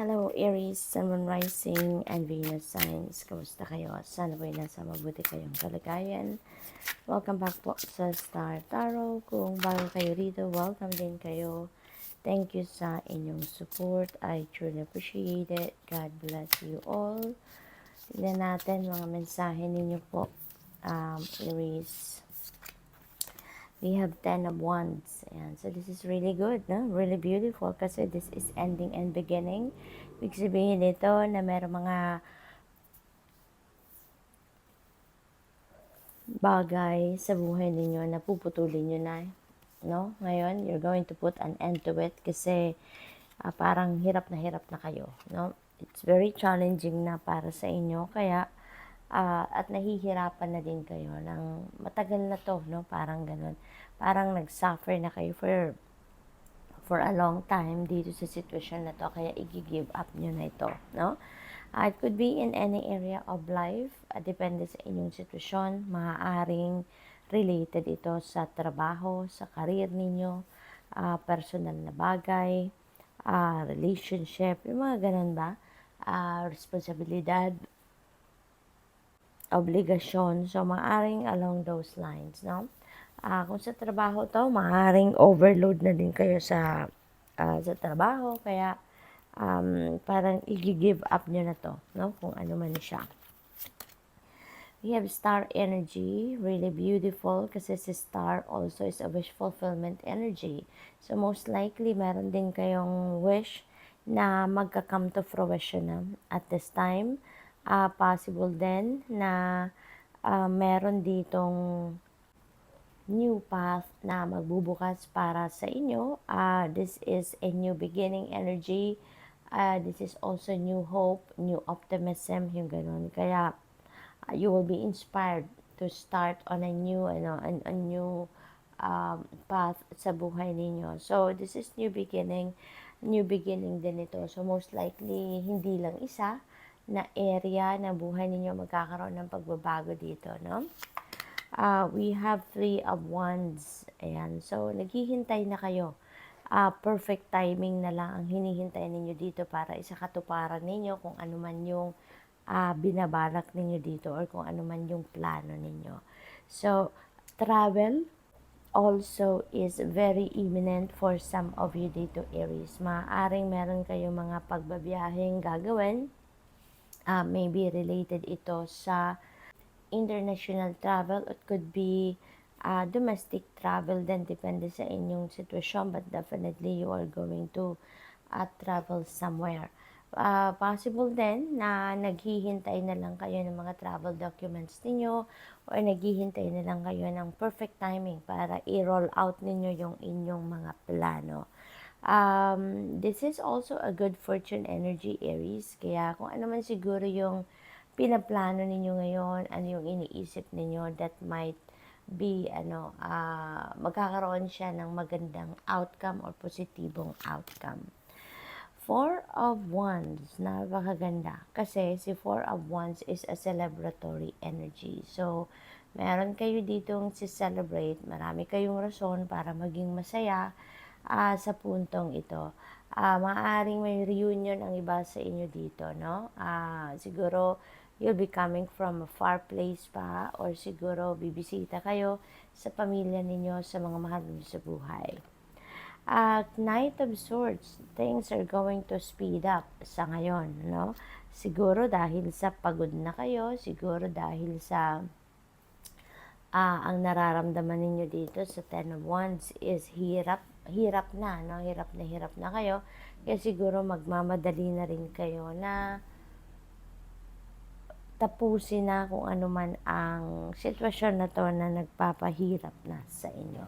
Hello Aries, Sun, Moon Rising, and Venus signs. Kamusta kayo? Sana po'y nasa mabuti kayong kalagayan. Welcome back po sa Star Tarot. Kung bago kayo rito, welcome din kayo. Thank you sa inyong support. I truly appreciate it. God bless you all. Tignan natin mga mensahe ninyo po, Aries. We have 10 of Wands. Ayan. So, this is really good, no? Really beautiful kasi this is ending and beginning. Ibig sabihin nito na meron mga bagay sa buhay ninyo na puputulin nyo na, no? Ngayon, you're going to put an end to it kasi parang hirap na kayo, no? It's very challenging na para sa inyo, kaya at nahihirapan na din kayo ng matagal na to, no? Parang ganun. Parang nag-suffer na kayo for a long time dito sa sitwasyon na to, kaya i-give up nyo na ito, no? It could be in any area of life, depende sa inyong sitwasyon. Maaaring related ito sa trabaho, sa career ninyo, personal na bagay, relationship, yung mga ganun ba? Responsibilidad, obligasyon. So, maaaring along those lines, no? Kung sa trabaho to, maaaring overload na din kayo sa trabaho. Kaya, parang i-give up nyo na to, no? Kung ano man siya. We have star energy, really beautiful kasi si star also is a wish fulfillment energy. So, most likely, meron din kayong wish na magka-come to fruition na at this time. Possible din na meron ditong new path na magbubukas para sa inyo. This is a new beginning energy. This is also new hope, new optimism, yung ganun. Kaya, you will be inspired to start on a new, a new path sa buhay ninyo. So, this is new beginning din ito. So, most likely, hindi lang isa na area ng buhay ninyo magkakaroon ng pagbabago dito, no? We have 3 of Wands. Ayan. So, naghihintay na kayo. Perfect timing na lang ang hinihintay ninyo dito para isakatuparan ninyo kung ano man yung binabalak ninyo dito or kung ano man yung plano ninyo. So, travel also is very imminent for some of you dito, Aries. Maaaring meron kayong mga pagbabiyaheng gagawin. Maybe related ito sa international travel. It could be domestic travel din, depende sa inyong sitwasyon, but definitely you are going to travel somewhere. Possible din na naghihintay na lang kayo ng mga travel documents ninyo or naghihintay na lang kayo ng perfect timing para i-roll out ninyo yung inyong mga plano. This is also a good fortune energy, Aries. Kaya kung ano man siguro yung pinaplano ninyo ngayon, ano yung iniisip ninyo, that might be, magkakaroon siya ng magandang outcome or positibong outcome. 4 of Wands, napakaganda. Kasi si 4 of Wands is a celebratory energy. So, meron kayo ditong si-celebrate. Marami kayong rason para maging masaya sa puntong ito. Maaaring may reunion ang iba sa inyo dito, no? Siguro, you'll be coming from a far place pa or siguro bibisita kayo sa pamilya ninyo, sa mga mahal niyo sa buhay. Knight of Swords, things are going to speed up sa ngayon, no? Siguro dahil sa pagod na kayo, siguro dahil sa ang nararamdaman ninyo dito sa 10 of Wands is hirap na, no? Hirap na kayo. Kaya siguro magmamadali na rin kayo na tapusin na kung ano man ang sitwasyon na to na nagpapahirap na sa inyo.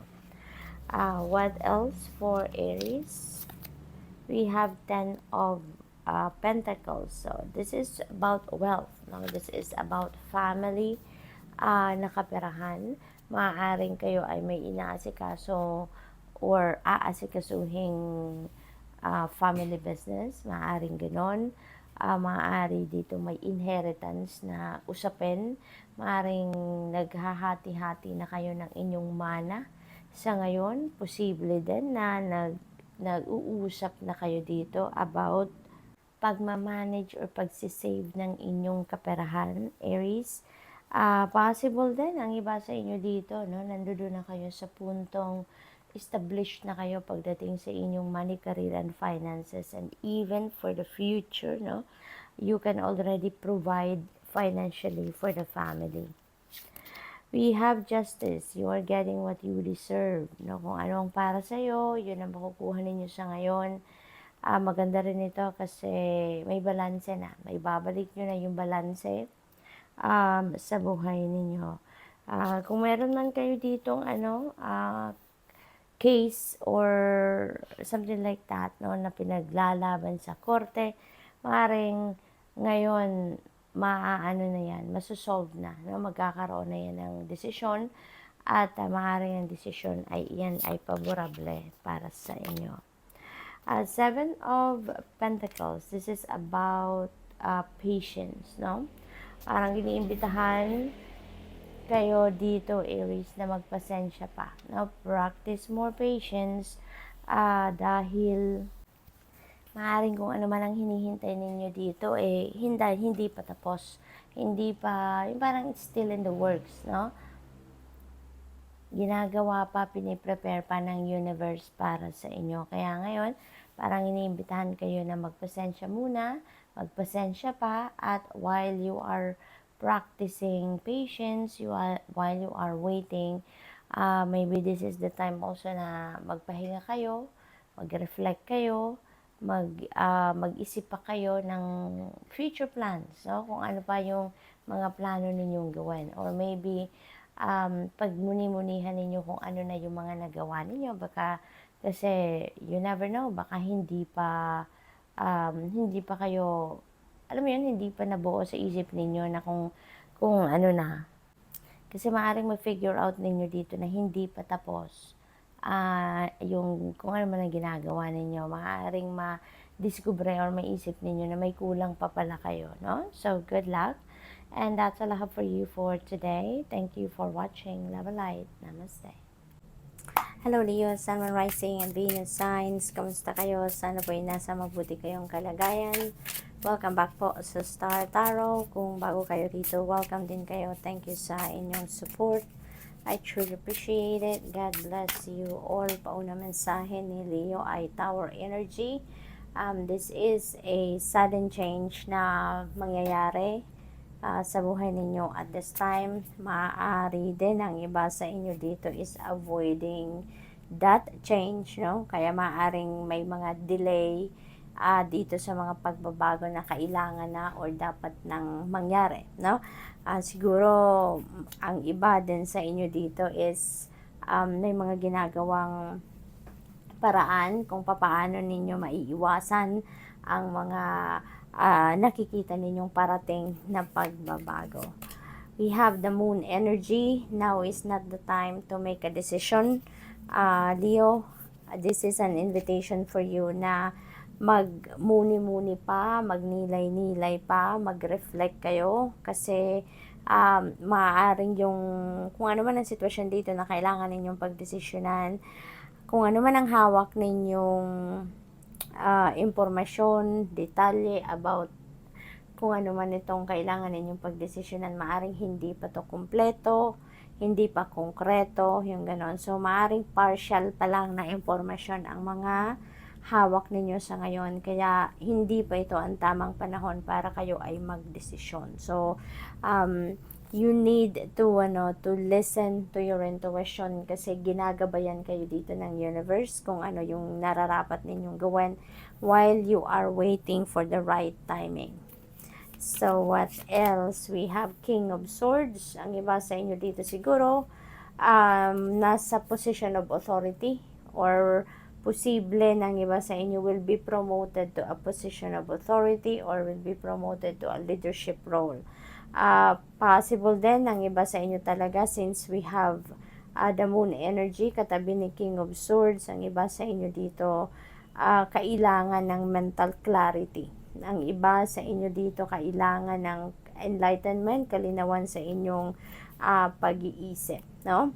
What else for Aries? We have 10 of Pentacles. So, this is about wealth. No? This is about family, nakaperahan. Maaaring kayo ay may inaasikaso or aasikasuhing family business. Maaaring ganon. Maaari dito may inheritance na usapin. Maaaring naghahati-hati na kayo ng inyong mana. Sa ngayon, posible din na nag-uusap na kayo dito about pagmamanage or pagsisave ng inyong kaperahan, Aries. Possible din ang iba sa inyo dito, no? Nandoon na kayo sa puntong established na kayo pagdating sa inyong money, career, and finances, and even for the future, no? You can already provide financially for the family. We have justice. You are getting what you deserve. No? Kung ano ang para sa'yo, yun ang makukuha ninyo sa ngayon. Maganda rin ito kasi may balanse na. May babalik nyo na yung balanse sa buhay ninyo. Kung meron man kayo ditong case or something like that, no, na pinaglalaban sa korte, maaaring ngayon maaano na yan, masosolve na, no, magkakaroon na yan ng desisyon at maaaring ang desisyon ay yan ay favorable para sa inyo. Seven of Pentacles, this is about patience, no? Parang iniimbitahan kayo dito, Aries, na magpasensya pa, no? Practice more patience dahil maaaring kung ano man ang hinihintay ninyo dito, hindi pa tapos. Hindi pa, yung parang it's still in the works, no? Ginagawa pa, piniprepare pa ng universe para sa inyo. Kaya ngayon, parang iniimbitahan kayo na magpasensya muna, magpasensya pa, at while you are practicing patience, while you are waiting, maybe this is the time also na magpahinga kayo, mag-reflect kayo, mag-isip pa kayo ng future plans, no? Kung ano pa yung mga plano ninyong gawin. Or maybe, pagmuni-munihan ninyo kung ano na yung mga nagawa ninyo. Baka, kasi you never know, baka hindi pa kayo, alam mo yun, hindi pa nabuo sa isip ninyo na kung ano na. Kasi maaaring ma-figure out ninyo dito na hindi pa tapos yung kung ano man ang ginagawa ninyo. Maaaring ma-discover or maisip ninyo na may kulang pa pala kayo, no? So, good luck. And that's all I have for you for today. Thank you for watching. Love and light. Namaste. Hello Leo, Sun, Moon, Rising, and Venus signs. Kamusta kayo? Sana po ay nasa mabuti kayong kalagayan. Welcome back po sa Star Tarot. Kung bago kayo dito, welcome din kayo. Thank you sa inyong support. I truly appreciate it. God bless you all. Pauna mensahe ni Leo ay Tower Energy. This is a sudden change na mangyayari sa buhay ninyo at this time. Maaari din ang iba sa inyo dito is avoiding that change, no? Kaya maaaring may mga delay dito sa mga pagbabago na kailangan na or dapat nang mangyari, no? Siguro ang iba din sa inyo dito is may mga ginagawang paraan kung papaano ninyo maiiwasan ang mga nakikita ninyong parating na pagbabago. We have the moon energy. Now is not the time to make a decision. Leo, this is an invitation for you na magmuni-muni pa, magnilay-nilay pa, mag-reflect kayo kasi maaaring yung kung ano man ang sitwasyon dito na kailangan ninyong pagdesisyonan, kung ano man ang hawak ninyong impormasyon, detalye about kung ano man itong kailangan ninyong pagdesisyonan, maaring hindi pa to kumpleto, hindi pa konkreto, yung ganon. So, maaring partial pa lang na impormasyon ang mga hawak ninyo sa ngayon. Kaya, hindi pa ito ang tamang panahon para kayo ay magdesisyon. So, you need to listen to your intuition kasi ginagabayan kayo dito ng universe kung ano yung nararapat ninyong gawin while you are waiting for the right timing. So, what else? We have King of Swords. Ang iba sa inyo dito siguro, nasa position of authority or posible ng iba sa inyo will be promoted to a position of authority or will be promoted to a leadership role. Possible din ng iba sa inyo talaga since we have the moon energy katabi ni King of Swords. Ang iba sa inyo dito kailangan ng mental clarity. Ang iba sa inyo dito kailangan ng enlightenment, kalinawan sa inyong pag-iisip, no?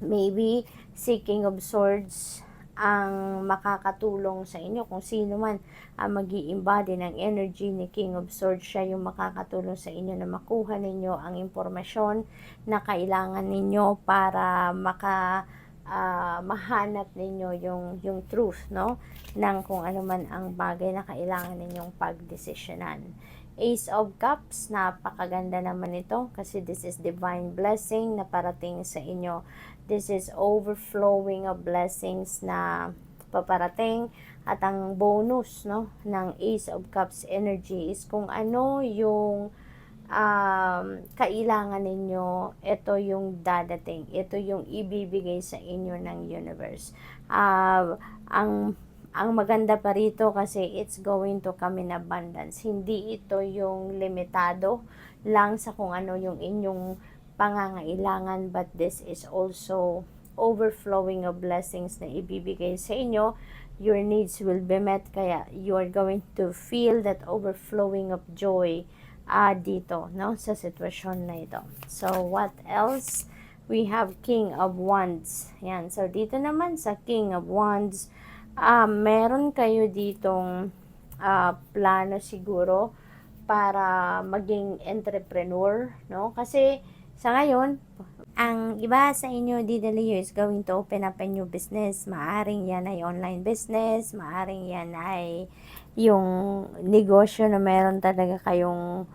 Maybe si King of Swords ang makakatulong sa inyo. Kung sino man ang mag-i-embody ng energy ni King of Swords, siya yung makakatulong sa inyo na makuha ninyo ang impormasyon na kailangan ninyo para mahanap ninyo yung truth, no, ng kung ano man ang bagay na kailangan ninyong pagdesisyonan. Ace of Cups, napakaganda naman ito kasi this is divine blessing na parating sa inyo. This is overflowing of blessings na paparating. At ang bonus, no, ng Ace of Cups energy is kung ano yung kailangan ninyo, ito yung dadating, ito yung ibibigay sa inyo ng universe. Ang maganda pa rito kasi it's going to come in abundance. Hindi ito yung limitado lang sa kung ano yung inyong pangangailangan, but this is also overflowing of blessings na ibibigay sa inyo. Your needs will be met, kaya you are going to feel that overflowing of joy dito, no, sa sitwasyon na ito. So, what else? We have King of Wands. Yan. So, dito naman sa King of Wands, meron kayo ditong plano siguro para maging entrepreneur, no? Kasi sa ngayon, ang iba sa inyo, DW, is going to open up a new business. Maaring yan ay online business, maaring yan ay yung negosyo na meron talaga kayong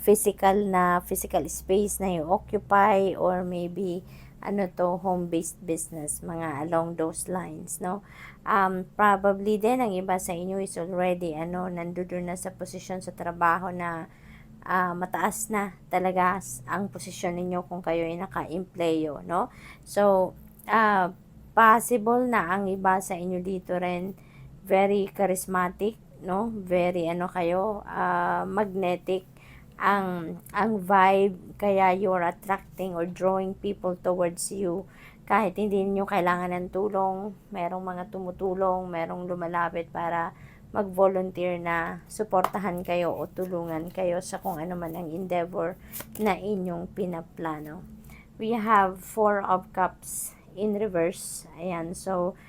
physical space na i-occupy, or maybe home-based business, mga along those lines, no? Probably din ang iba sa inyo is already nandoon na sa posisyon sa trabaho na mataas na talaga ang posisyon ninyo kung kayo ay naka-empleyo, no? So, possible na ang iba sa inyo dito rin very charismatic, no? Very kayo, magnetic ang vibe, kaya you're attracting or drawing people towards you. Kahit hindi niyo kailangan ng tulong, merong mga tumutulong, merong lumalapit para mag-volunteer na suportahan kayo o tulungan kayo sa kung ano man ang endeavor na inyong pinaplano. We have Four of Cups in reverse. Ayan, so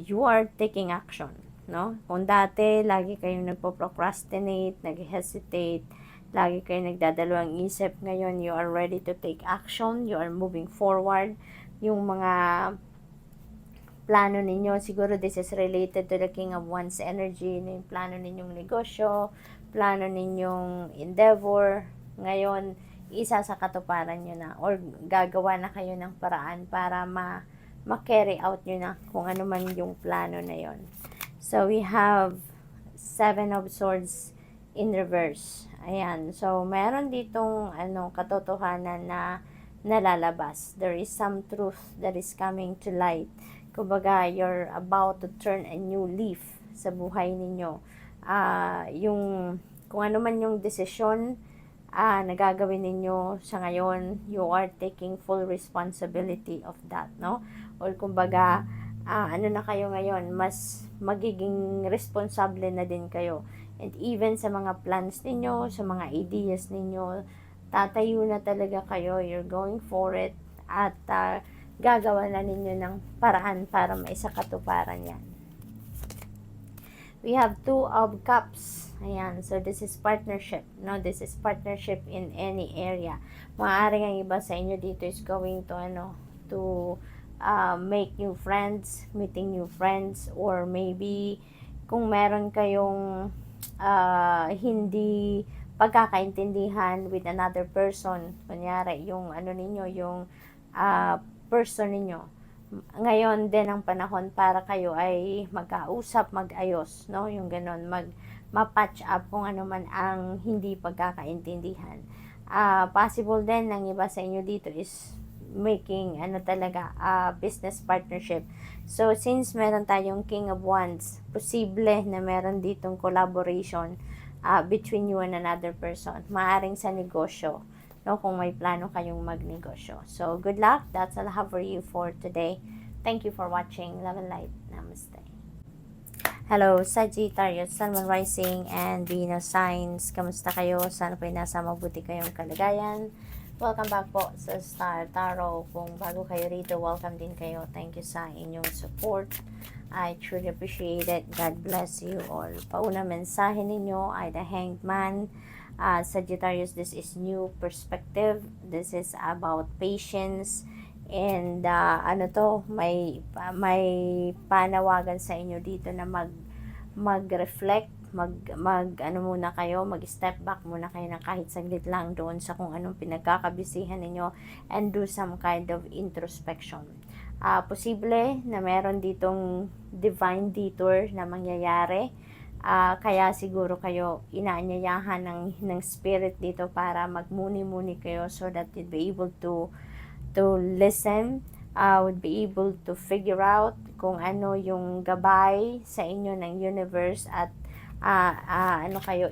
you are taking action, no? Kung dati lagi kayong nagpo-procrastinate, nag-hesitate, lagi kayong nagdadalawang isip, ngayon you are ready to take action, you are moving forward. Yung mga plano ninyo, siguro this is related to the King of Wands energy, yung plano ninyong negosyo, plano ninyong endeavor, ngayon isa sa katuparan nyo na, or gagawa na kayo ng paraan para ma-carry out nyo na kung ano man yung plano na yon. So, we have Seven of Swords in reverse. Ayan. So, meron ditong katotohanan na nalalabas. There is some truth that is coming to light. Kumbaga, you're about to turn a new leaf sa buhay ninyo. Yung kung ano man yung desisyon na gagawin ninyo sa ngayon, you are taking full responsibility of that, no? Or kumbaga, na kayo ngayon, mas magiging responsable na din kayo. And even sa mga plans ninyo, sa mga ideas ninyo, tatayo na talaga kayo, you're going for it, at gagawa na ninyo ng paraan para maisakatuparan yan. We have Two of Cups. Ayan, so this is partnership, no? This is partnership in any area. Maaaring ang iba sa inyo dito is going to make new friends, meeting new friends, or maybe kung meron kayong hindi pagkakaintindihan with another person, kunyari yung ninyo, yung person ninyo, ngayon din ang panahon para kayo ay magkausap, mag-ayos, no? Yung ganon, ma-patch up kung ano man ang hindi pagkakaintindihan. Possible din ng iba sa inyo dito is making business partnership. So, since meron tayong King of Wands, posible na meron ditong collaboration between you and another person. Maaring sa negosyo, no, kung may plano kayong magnegosyo. So, good luck. That's all I have for you for today. Thank you for watching. Love and light. Namaste. Hello, Sagittarius, Sun, Moon, Rising, and Venus signs. Kamusta kayo? Sana po'y nasa mabuti kayong kalagayan. Welcome back po sa Star Tarot. Kung bago kayo rito, welcome din kayo. Thank you sa inyong support. I truly appreciate it. God bless you all. Pauna mensahe ninyo ay the Hanged Man. Sagittarius, this is new perspective. This is about patience. And may panawagan sa inyo dito na mag-reflect, muna kayo, mag-step back muna kayo ng kahit saglit lang doon sa kung anong pinagkakabisihan ninyo and do some kind of introspection. Posible na meron ditong divine detour na mangyayari. Kaya siguro kayo inaanyayahan ng spirit dito para magmuni-muni kayo so that you'd be able to listen, would be able to figure out kung ano yung gabay sa inyo ng universe at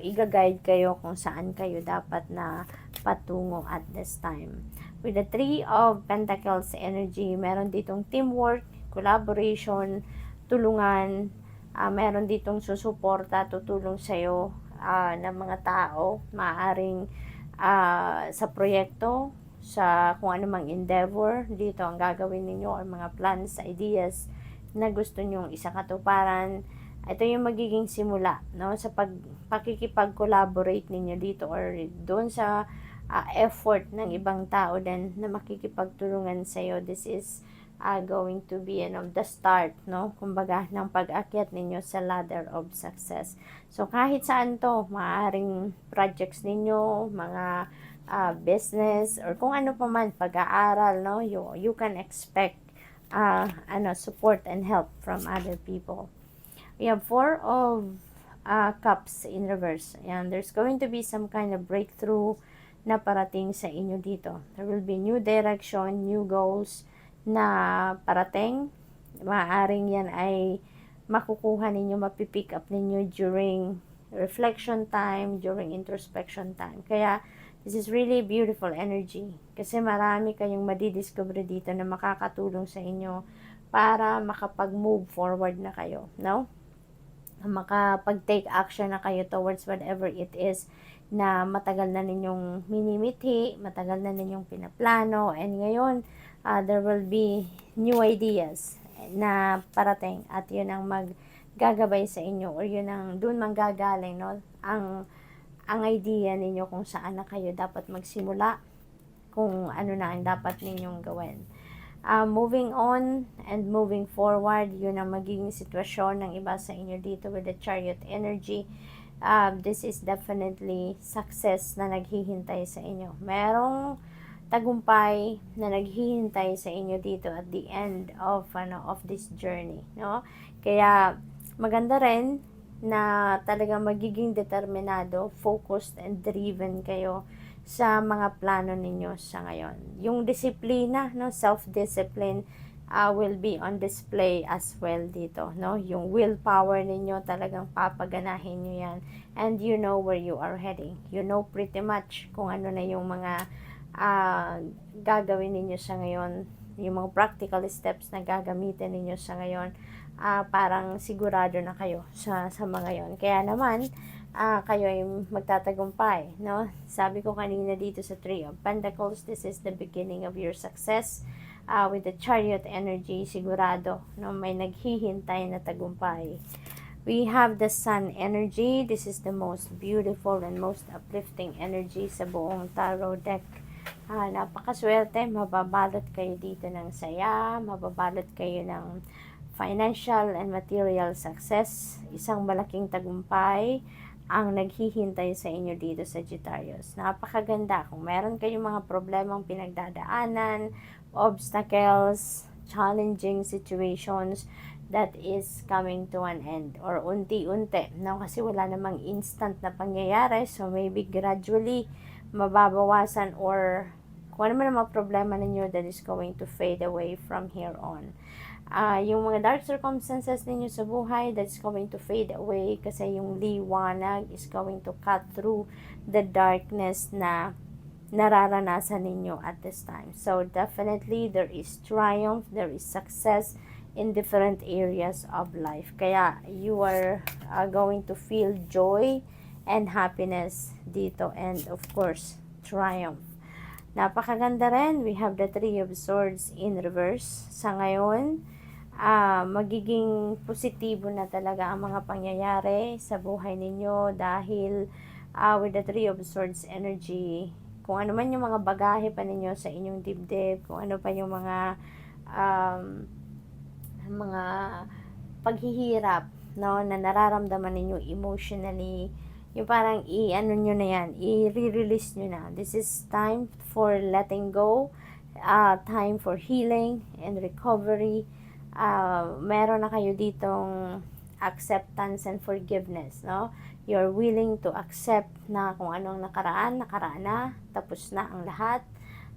i-guide kayo kung saan kayo dapat na patungo at this time. With the Three of Pentacles energy, meron ditong teamwork, collaboration, tulungan, meron ditong susuporta, tutulong sa'yo ng mga tao, maaaring sa proyekto, sa kung ano mang endeavor, dito ang gagawin ninyo or mga plans, ideas na gusto nyong isakatuparan. Ito yung magiging simula, no, sa pakikipag-collaborate ninyo dito or doon sa effort ng ibang tao din na makikipagtulungan sa iyo. This is going to be the start, no, kumbaga ng pag-akyat ninyo sa ladder of success. So kahit saan to, maaaring projects ninyo, mga business or kung ano pa man, pag-aaral, no, you can expect support and help from other people. We have Four of Cups in reverse. Ayan, there's going to be some kind of breakthrough na parating sa inyo dito. There will be new direction, new goals na parating. Maaaring yan ay makukuha ninyo, mapipick up ninyo during reflection time, during introspection time. Kaya, this is really beautiful energy. Kasi marami kayong madidiscover dito na makakatulong sa inyo para makapag-move forward na kayo, no? Makapag-take action na kayo towards whatever it is na matagal na ninyong minimithi, matagal na ninyong pinaplano, and ngayon, there will be new ideas na parating at yun ang maggagabay sa inyo or yun ang dun manggagaling, no? Ang idea ninyo kung saan na kayo dapat magsimula, kung ano na ang dapat ninyong gawin. Moving on and moving forward, yun ang magiging sitwasyon ng iba sa inyo dito with the Chariot energy. This is definitely success na naghihintay sa inyo. Merong tagumpay na naghihintay sa inyo dito at the end of this journey, no? Kaya maganda rin na talagang magiging determinado, focused and driven kayo sa mga plano ninyo sa ngayon. Yung disiplina, no, self-discipline will be on display as well dito, no? Yung willpower ninyo talagang papaganahin nyo yan, and you know where you are heading. You know pretty much kung ano na yung mga gagawin ninyo sa ngayon, yung mga practical steps na gagamitin ninyo sa ngayon. Parang sigurado na kayo sa mga yon. Kaya naman, kayo ay magtatagumpay, no? Sabi ko kanina dito sa Three of Pentacles, this is the beginning of your success. With the Chariot energy, sigurado, no, may naghihintay na tagumpay. We have the Sun energy. This is the most beautiful and most uplifting energy sa buong tarot deck. Napakaswerte, mababalot kayo dito ng saya, mababalot kayo ng financial and material success, isang malaking tagumpay ang naghihintay sa inyo dito sa Sagittarius. Napakaganda. Kung meron kayong mga problemang pinagdadaanan, obstacles, challenging situations, that is coming to an end. Or unti-unti. No? Kasi wala namang instant na pangyayari. So maybe gradually mababawasan or kung ano man ang mga problema ninyo that is going to fade away from here on. Yung mga dark circumstances ninyo sa buhay, that's going to fade away kasi yung liwanag is going to cut through the darkness na nararanasan ninyo at this time. So definitely there is triumph, there is success in different areas of life. Kaya you are going to feel joy and happiness dito, and of course triumph. Napakaganda rin. We have the Three of Swords in reverse. Sa ngayon, magiging positibo na talaga ang mga pangyayari sa buhay ninyo dahil with the Three of Swords energy, kung ano man yung mga bagahe pa ninyo sa inyong dibdib, kung ano pa yung mga paghihirap, no, na nararamdaman ninyo emotionally, yung parang i-ano nyo na yan, i-release nyo na. This is time for letting go, time for healing and recovery. Meron na kayo ditong acceptance and forgiveness, no? You're willing to accept na kung anong nakaraan na, tapos na ang lahat.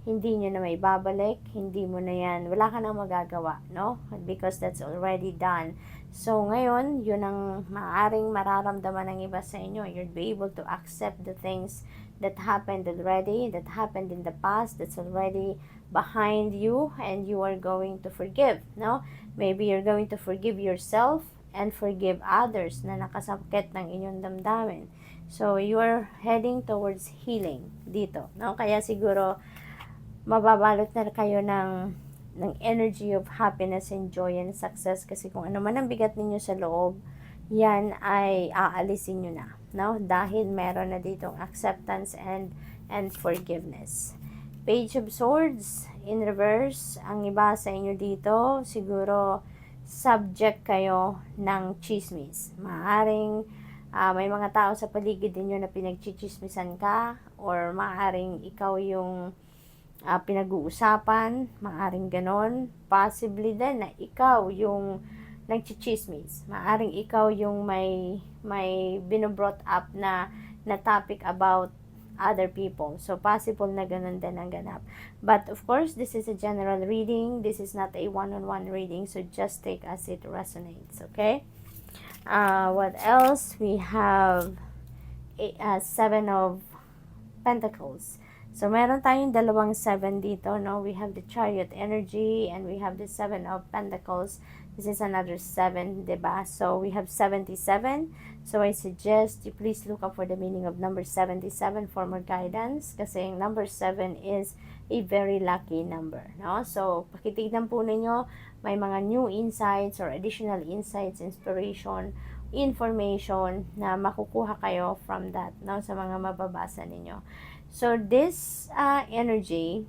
Hindi nyo na may babalik, hindi mo na yan, wala ka nang magagawa, no? Because that's already done. So, ngayon, yun ang maaaring mararamdaman ng iba sa inyo. You'll be able to accept the things that happened already, that happened in the past, that's already behind you, and you are going to forgive, no? Maybe you're going to forgive yourself and forgive others na nakasakit ng inyong damdamin. So, you are heading towards healing dito, no? Kaya siguro, mababalot na kayo ng energy of happiness and joy and success kasi kung ano man ang bigat ninyo sa loob, yan ay aalisin nyo na, no? Dahil meron na ditong acceptance and forgiveness. Page of Swords in reverse. Ang iba sa inyo dito, siguro subject kayo ng chismis. Maaring may mga tao sa paligid ninyo na pinagchichismisan ka, or maaring ikaw yung pinag-uusapan, maaring ganon. Possibly din na ikaw yung nagchichismis. Maaring ikaw yung may binobrot up na topic about other people. So, possible na ganon din ang ganap. But, of course, this is a general reading. This is not a one-on-one reading. So, just take as it resonates. Okay? What else? We have Seven of Pentacles. So, meron tayong dalawang 7 dito, no? We have the Chariot energy and we have the 7 of Pentacles. This is another 7, diba? So, we have 77. So, I suggest you please look up for the meaning of number 77 for more guidance kasi number 7 is a very lucky number, no? So, pakitignan po ninyo, may mga new insights or additional insights, inspiration, information na makukuha kayo from that, no? Sa mga mababasa ninyo. So, this energy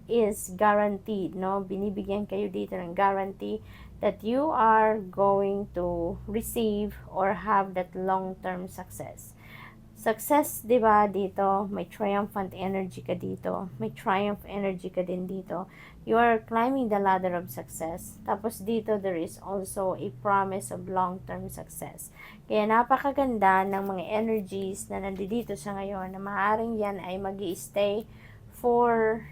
is guaranteed, no? Binibigyan kayo dito ng guarantee that you are going to receive or have that long-term success. Success, di ba, dito, may triumphant energy ka dito. May triumph energy ka din dito. You are climbing the ladder of success. Tapos dito, there is also a promise of long-term success. Kaya napakaganda ng mga energies na nandito sa ngayon na maaaring yan ay mag-i-stay for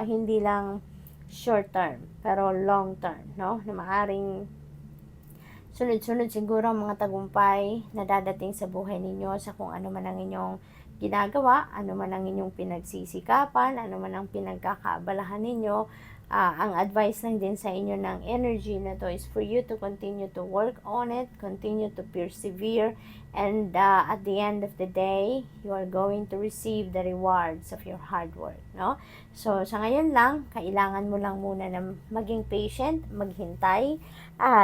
hindi lang short term, pero long term, no? Na maaaring sunod-sunod siguro ang mga tagumpay na dadating sa buhay ninyo sa kung ano man ang inyong ginagawa, ano man ang inyong pinagsisikapan, ano man ang pinagkakaabalahan ninyo. Ang advice lang din sa inyo ng energy na to is for you to continue to work on it, continue to persevere, and at the end of the day, you are going to receive the rewards of your hard work, no? So, sa ngayon lang, kailangan mo lang muna na maging patient, maghintay,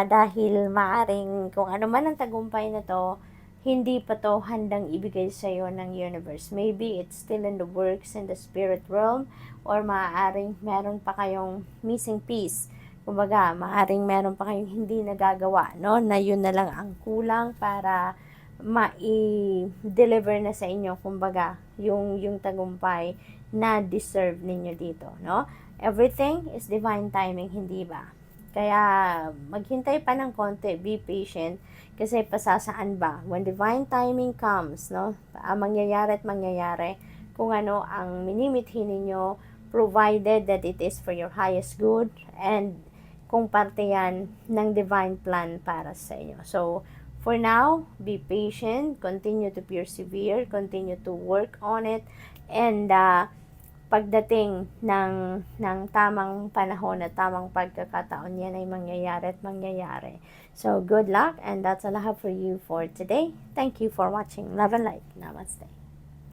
dahil maaring kung ano man ang tagumpay na to, hindi pa to handang ibigay sa iyo ng universe. Maybe it's still in the works in the spirit realm, or maaaring meron pa kayong missing piece. Kumbaga, maaaring meron pa kayong hindi nagagawa, no? Na yun na lang ang kulang para ma-deliver na sa inyo, kumbaga, yung tagumpay na deserve ninyo dito, no? Everything is divine timing, hindi ba? Kaya, maghintay pa ng konti, be patient, kasi pasasaan ba? When divine timing comes, no? Mangyayari at mangyayari kung ano ang minimithi ninyo, provided that it is for your highest good, and kung parte yan ng divine plan para sa inyo. So, for now, be patient, continue to persevere, continue to work on it, and pagdating ng tamang panahon at tamang pagkakataon, yan ay mangyayari at mangyayari. So, good luck, and that's all I have for you for today. Thank you for watching. Love and light. Namaste.